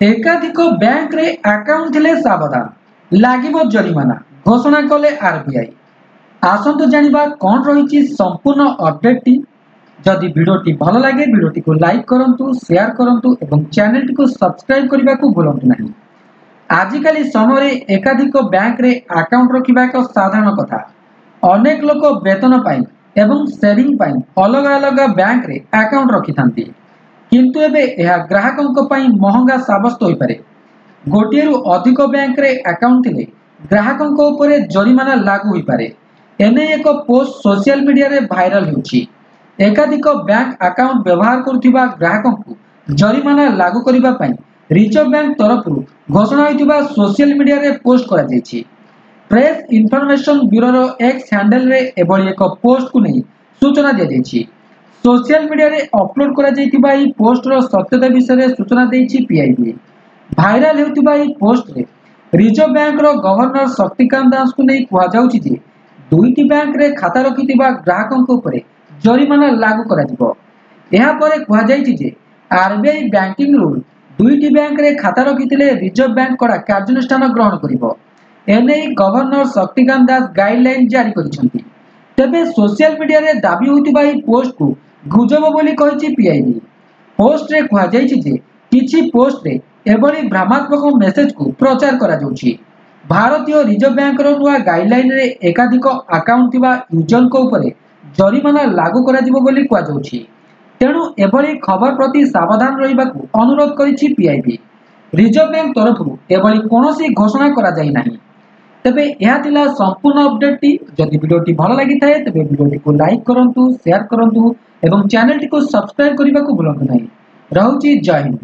एकाधिक बैंक रे अकाउंट थिले सावधान लागिबो जरिमाना घोषणा कले आरबीआई। आसंतु जानिबा कोन रहिछि संपूर्ण अपडेट टी। जदि वीडियोटी भल लगे वीडियोटी को लाइक करंतु, शेयर करंतु एवं चैनल टी को सब्सक्राइब करबा को भूलंतु नहीं। आजिकली समय रे एकाधिक बैंक रे अकाउंट रखिबा एक साधारण कथा। अनेक लोक वेतन पाई एवं सेविंग पाई अलग अलग बैंक रे अकाउंट रखिथांती, किंतु एबे यह ग्राहकों पई महंगा साब्यस्त होई पारे। गोटिएरु अधिक बैंक रे अकाउंट थिले ग्राहकों उपरे जरिमाना लागू होई पारे। एने एक पोस्ट सोशल मीडिया रे भाइराल होछि। एकाधिक बैंक अकाउंट व्यवहार करुथिबा ग्राहकों को जरिमाना लागू करिबा पई रिजर्व बैंक तरफरु घोषणा होइतिबा सोशल मीडिया रे पोस्ट करा जायछि। प्रेस इन्फॉर्मेशन ब्यूरो रो एक्स हैंडल रे एबोली एक पोस्ट को नहीं सूचना दिया जायछि। सोशल मीडिया रे अपलोड करा जायतिबा ई पोस्ट रो सत्यता विषय रे सूचना देछि पीआईबी। भाइराल हेउतिबा ई पोस्ट रे रिजर्व बैंक रो गवर्नर शक्तिकांत दास को नहीं कुआ जाउछि जे दुईटी बैंक रे खाता रखितिबा ग्राहकों उपरे जरिमाना लागू करा जिवो। एहा परे कुआ जायछि जे आरबीआई बैंकिंग रूल दुईटी बैंक रे खाता रखितिले रिजर्व बैंक कड़ा कार्यानुष्ठान ग्रहण करिवो। एने गवर्नर शक्तिकांत दास गाइडलाइन जारी करिसंती। तेबे सोशल मीडिया रे दाबी होतिबा ई पोस्ट को गुजब बोली कहिछि पीआईबी। पोस्ट रे कुआ जायछि जे किछि पोस्ट रे एबोली भ्रामक मेसेज को प्रचार करा जाउछि। भारतीय रिजर्व बैंक रो नुआ गाइडलाइन रे एकाधिक अकाउंट थिबा यूजर को ऊपर जरिमाना लागू करा जिवो बोली कुआ जाउछि। तेणु एबोली खबर प्रति सावधान रहिबाकू अनुरोध करिछि पीआईबी। रिजर्व बैंक तरफरु एबोली कोनोसी घोषणा करा जाई नाही। तेबे यह थिला संपूर्ण अपडेट टी। जदि वीडियोटी भल लागि थाए तेबे वीडियोटी को लाइक करंतु, शेयर करंतु एवं चैनल टी को सब्सक्राइब करबा को भूलंतु नहीं। रहउछि जय हिंद।